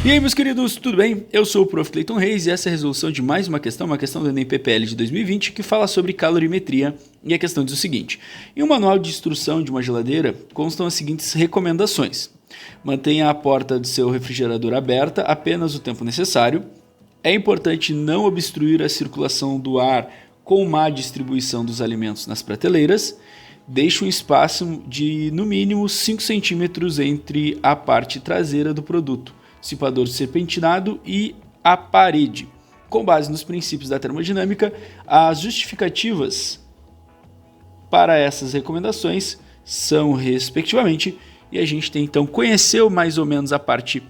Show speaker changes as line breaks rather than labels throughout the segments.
E aí, meus queridos, tudo bem? Eu sou o Prof. Clayton Reis e essa é a resolução de mais uma questão do Enem PPL de 2020 que fala sobre calorimetria. E a questão diz o seguinte: em um manual de instrução de uma geladeira constam as seguintes recomendações. Mantenha a porta do seu refrigerador aberta apenas o tempo necessário. É importante não obstruir a circulação do ar com má distribuição dos alimentos nas prateleiras. Deixe um espaço de no mínimo 5 centímetros entre a parte traseira do produto, dissipador serpentinado e a parede. Com base nos princípios da termodinâmica, as justificativas para essas recomendações são respectivamente, e a gente tem então conheceu mais ou menos a parte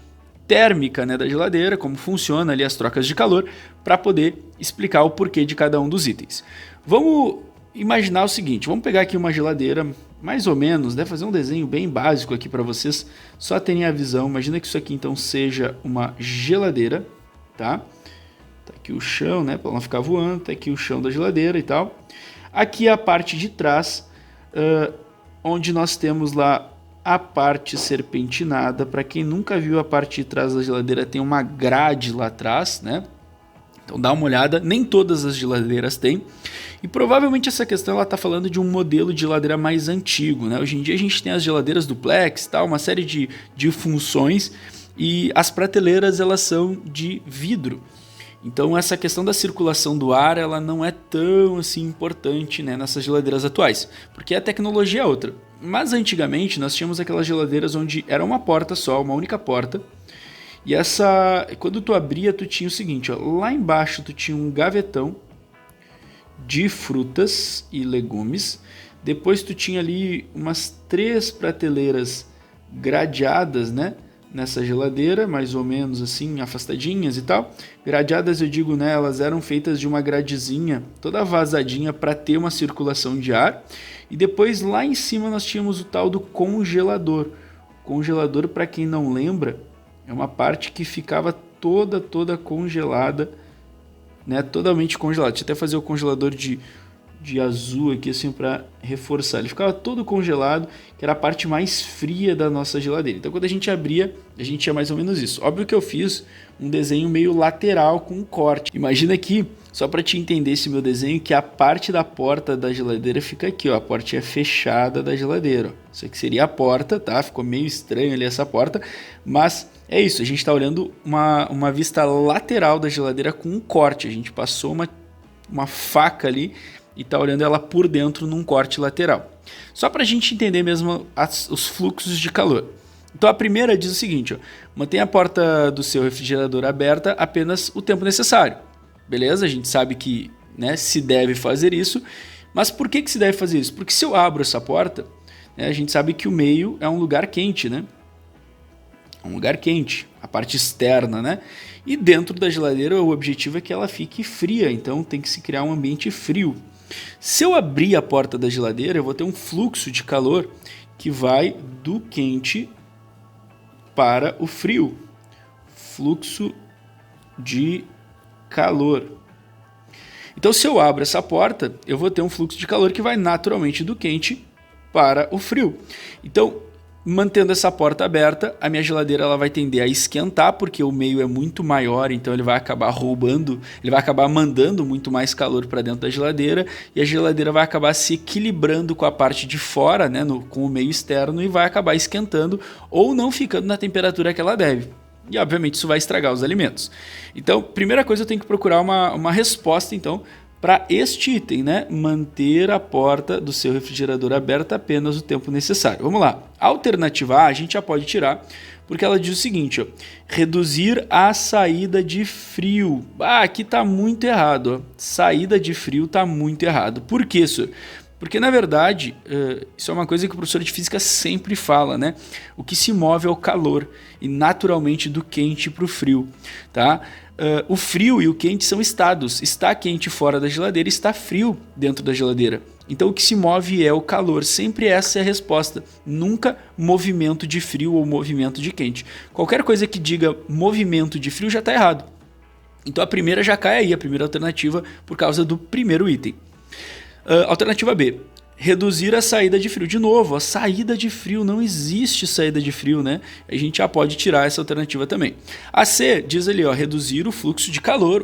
térmica, né, da geladeira, como funciona ali as trocas de calor, para poder explicar o porquê de cada um dos itens. Vamos imaginar o seguinte, vamos pegar aqui uma geladeira, mais ou menos, né, fazer um desenho bem básico aqui para vocês, só terem a visão. Imagina que isso aqui então seja uma geladeira, tá? Tá aqui o chão, né, para não ficar voando, tá aqui o chão da geladeira e tal. Aqui a parte de trás, onde nós temos lá a parte serpentinada. Para quem nunca viu a parte de trás da geladeira, tem uma grade lá atrás, né? Então dá uma olhada, nem todas as geladeiras têm. E provavelmente essa questão está falando de um modelo de geladeira mais antigo, né? Hoje em dia a gente tem as geladeiras duplex, tal, uma série de funções, e as prateleiras elas são de vidro. Então essa questão da circulação do ar ela não é tão assim importante, né, nessas geladeiras atuais, porque a tecnologia é outra. Mas antigamente nós tínhamos aquelas geladeiras onde era uma porta só, uma única porta. E essa, quando tu abria, tu tinha o seguinte, ó, lá embaixo tu tinha um gavetão de frutas e legumes. Depois tu tinha ali umas 3 prateleiras gradeadas, né, nessa geladeira, mais ou menos assim, afastadinhas e tal. Gradeadas eu digo, né, elas eram feitas de uma gradezinha toda vazadinha para ter uma circulação de ar. E depois lá em cima nós tínhamos o tal do congelador. O congelador, para quem não lembra, é uma parte que ficava toda congelada, né, totalmente congelada. Deixa eu até fazer o congelador de azul aqui assim para reforçar. Ele ficava todo congelado, que era a parte mais fria da nossa geladeira. Então quando a gente abria, a gente tinha mais ou menos isso. Óbvio que eu fiz um desenho meio lateral com um corte. Imagina aqui, só para te entender esse meu desenho, que a parte da porta da geladeira fica aqui, ó, a portinha fechada da geladeira. Ó. Isso aqui seria a porta, tá? Ficou meio estranho ali essa porta, mas é isso. A gente está olhando uma vista lateral da geladeira com um corte. A gente passou uma faca ali e está olhando ela por dentro num corte lateral. Só para a gente entender mesmo os fluxos de calor. Então a primeira diz o seguinte, ó, mantenha a porta do seu refrigerador aberta apenas o tempo necessário. Beleza? A gente sabe que, né, se deve fazer isso, mas por que se deve fazer isso? Porque se eu abro essa porta, né, a gente sabe que o meio é um lugar quente, né? É um lugar quente, a parte externa, né? E dentro da geladeira o objetivo é que ela fique fria, então tem que se criar um ambiente frio. Se eu abrir a porta da geladeira, eu vou ter um fluxo de calor que vai do quente para o frio. Fluxo de calor. Então, se eu abro essa porta, eu vou ter um fluxo de calor que vai naturalmente do quente para o frio. Então, mantendo essa porta aberta, a minha geladeira ela vai tender a esquentar, porque o meio é muito maior, então ele vai acabar roubando, ele vai acabar mandando muito mais calor para dentro da geladeira, e a geladeira vai acabar se equilibrando com a parte de fora, né, com o meio externo, e vai acabar esquentando ou não ficando na temperatura que ela deve. E obviamente isso vai estragar os alimentos. Então, primeira coisa, eu tenho que procurar uma resposta então para este item, né? Manter a porta do seu refrigerador aberta apenas o tempo necessário. Vamos lá. A alternativa A gente já pode tirar, porque ela diz o seguinte, ó, reduzir a saída de frio. Aqui está muito errado. Ó. Saída de frio está muito errado. Por quê, senhor? Porque, na verdade, isso é uma coisa que o professor de física sempre fala, né? O que se move é o calor, e naturalmente do quente para o frio, tá? O frio e o quente são estados. Está quente fora da geladeira, está frio dentro da geladeira. Então, o que se move é o calor. Sempre essa é a resposta. Nunca movimento de frio ou movimento de quente. Qualquer coisa que diga movimento de frio já está errado. Então, a primeira já cai aí, a primeira alternativa, por causa do primeiro item. Alternativa B. reduzir a saída de frio. De novo, a saída de frio, não existe saída de frio, né? A gente já pode tirar essa alternativa também. A C diz ali, ó, reduzir o fluxo de calor,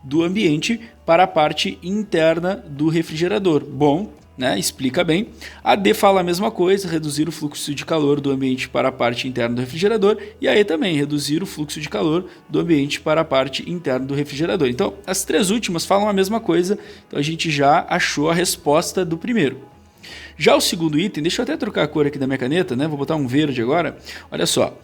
do ambiente para a parte interna do refrigerador. Bom, né? Explica bem. A D fala a mesma coisa, reduzir o fluxo de calor do ambiente para a parte interna do refrigerador. E a E também, reduzir o fluxo de calor do ambiente para a parte interna do refrigerador. Então, as três últimas falam a mesma coisa, então a gente já achou a resposta do primeiro. Já o segundo item, deixa eu até trocar a cor aqui da minha caneta, né? Vou botar um verde agora. Olha só.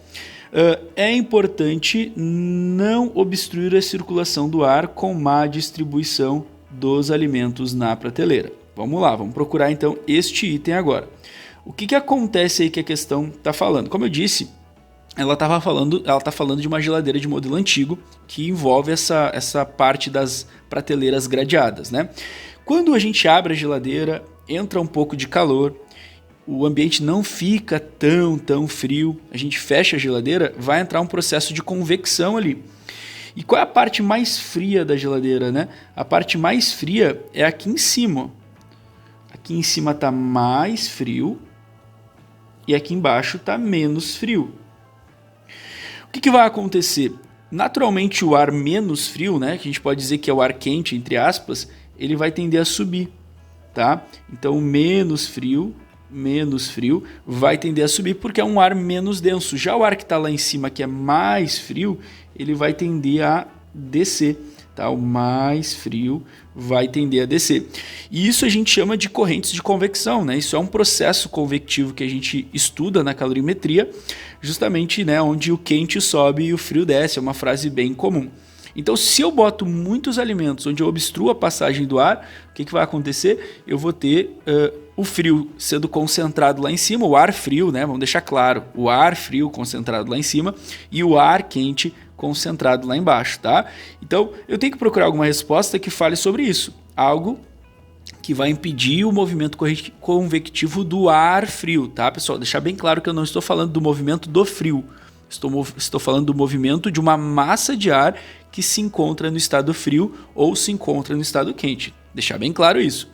É importante não obstruir a circulação do ar com má distribuição dos alimentos na prateleira. Vamos lá, vamos procurar então este item agora. O que acontece aí que a questão está falando? Como eu disse, ela está falando de uma geladeira de modelo antigo que envolve essa parte das prateleiras gradeadas, né? Quando a gente abre a geladeira, entra um pouco de calor, o ambiente não fica tão frio, a gente fecha a geladeira, vai entrar um processo de convecção ali. E qual é a parte mais fria da geladeira, né? A parte mais fria é aqui em cima. Aqui em cima está mais frio e aqui embaixo está menos frio. O que vai acontecer? Naturalmente o ar menos frio, né, que a gente pode dizer que é o ar quente, entre aspas, ele vai tender a subir, tá? Então menos frio vai tender a subir porque é um ar menos denso. Já o ar que está lá em cima, que é mais frio, ele vai tender a descer. Tá? O mais frio vai tender a descer. E isso a gente chama de correntes de convecção, né? Isso é um processo convectivo que a gente estuda na calorimetria, justamente, né, onde o quente sobe e o frio desce. É uma frase bem comum. Então, se eu boto muitos alimentos onde eu obstruo a passagem do ar, o que vai acontecer? Eu vou ter o frio sendo concentrado lá em cima, o ar frio, né? Vamos deixar claro, o ar frio concentrado lá em cima e o ar quente concentrado lá embaixo, tá? Então, eu tenho que procurar alguma resposta que fale sobre isso. Algo que vai impedir o movimento convectivo do ar frio, tá, pessoal? Deixar bem claro que eu não estou falando do movimento do frio. Estou falando do movimento de uma massa de ar que se encontra no estado frio ou se encontra no estado quente. Deixar bem claro isso.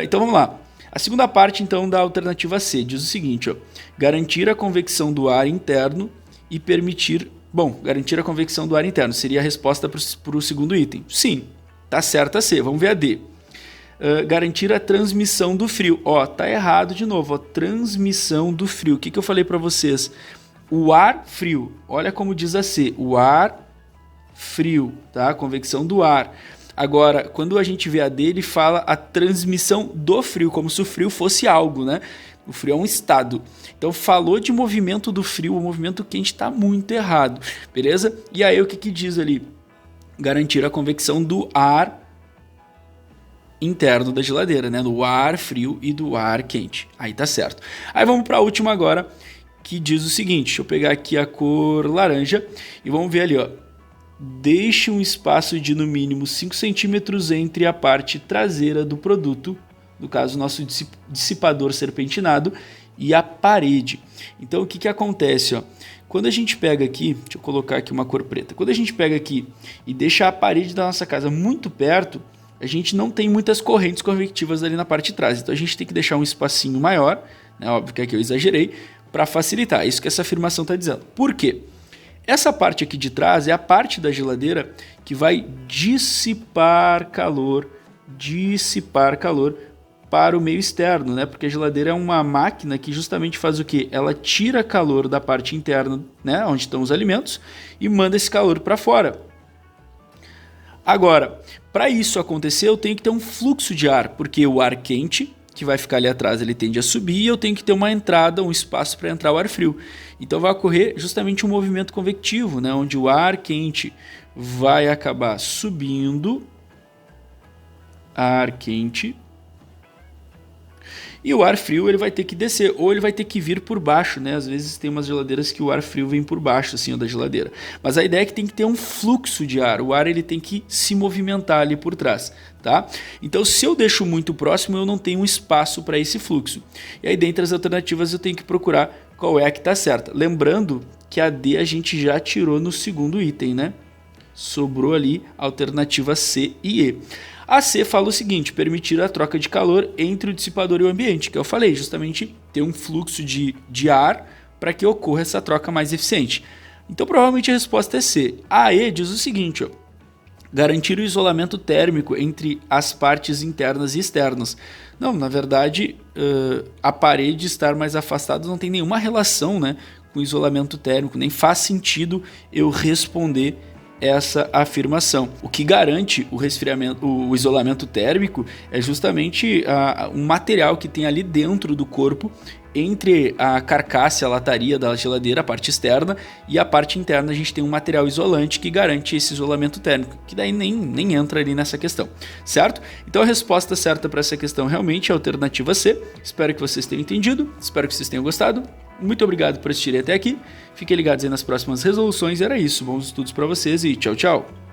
Então, vamos lá. A segunda parte, então, da alternativa C diz o seguinte, ó, garantir a convecção do ar interno e permitir... Bom, garantir a convecção do ar interno seria a resposta para o segundo item. Sim, tá certa a C. Vamos ver a D. Garantir a transmissão do frio. Ó, tá errado de novo. Ó, transmissão do frio. O que eu falei para vocês? O ar frio. Olha como diz a C. O ar frio, tá? Convecção do ar. Agora, quando a gente vê a D, ele fala a transmissão do frio, como se o frio fosse algo, né? O frio é um estado. Então, falou de movimento do frio, o movimento quente está muito errado, beleza? E aí, o que diz ali? Garantir a convecção do ar interno da geladeira, né? Do ar frio e do ar quente. Aí tá certo. Aí vamos para a última agora, que diz o seguinte. Deixa eu pegar aqui a cor laranja e vamos ver ali, ó. Deixe um espaço de no mínimo 5 centímetros entre a parte traseira do produto, no caso, nosso dissipador serpentinado, e a parede. Então, o que acontece? Ó? Quando a gente pega aqui, deixa eu colocar aqui uma cor preta, quando a gente pega aqui e deixa a parede da nossa casa muito perto, a gente não tem muitas correntes convectivas ali na parte de trás. Então, a gente tem que deixar um espacinho maior, né? Óbvio que aqui eu exagerei, para facilitar. É isso que essa afirmação está dizendo. Por quê? Essa parte aqui de trás é a parte da geladeira que vai dissipar calor para o meio externo, né? Porque a geladeira é uma máquina que justamente faz o quê? Ela tira calor da parte interna, né? Onde estão os alimentos, e manda esse calor para fora. Agora, para isso acontecer, eu tenho que ter um fluxo de ar, porque o ar quente, que vai ficar ali atrás, ele tende a subir, e eu tenho que ter uma entrada, um espaço para entrar o ar frio. Então vai ocorrer justamente um movimento convectivo, né? Onde o ar quente vai acabar subindo, ar quente, e o ar frio ele vai ter que descer, ou ele vai ter que vir por baixo, né? Às vezes tem umas geladeiras que o ar frio vem por baixo, assim, da geladeira. Mas a ideia é que tem que ter um fluxo de ar, o ar ele tem que se movimentar ali por trás, tá? Então, se eu deixo muito próximo, eu não tenho um espaço para esse fluxo. E aí, dentre as alternativas, eu tenho que procurar qual é a que está certa. Lembrando que a D a gente já tirou no segundo item, né? Sobrou ali a alternativa C e E. A C fala o seguinte: permitir a troca de calor entre o dissipador e o ambiente, que eu falei, justamente ter um fluxo de ar para que ocorra essa troca mais eficiente. Então provavelmente a resposta é C. A E diz o seguinte, ó: garantir o isolamento térmico entre as partes internas e externas. Não, na verdade, a parede estar mais afastada não tem nenhuma relação, né, com isolamento térmico, nem faz sentido eu responder essa afirmação. O que garante o isolamento térmico é justamente um material que tem ali dentro do corpo, entre a carcaça, a lataria da geladeira, a parte externa, e a parte interna a gente tem um material isolante que garante esse isolamento térmico, que daí nem entra ali nessa questão, certo? Então a resposta certa para essa questão realmente é a alternativa C. Espero que vocês tenham entendido, espero que vocês tenham gostado. Muito obrigado por assistirem até aqui. Fiquem ligados aí nas próximas resoluções. Era isso, bons estudos para vocês e tchau, tchau!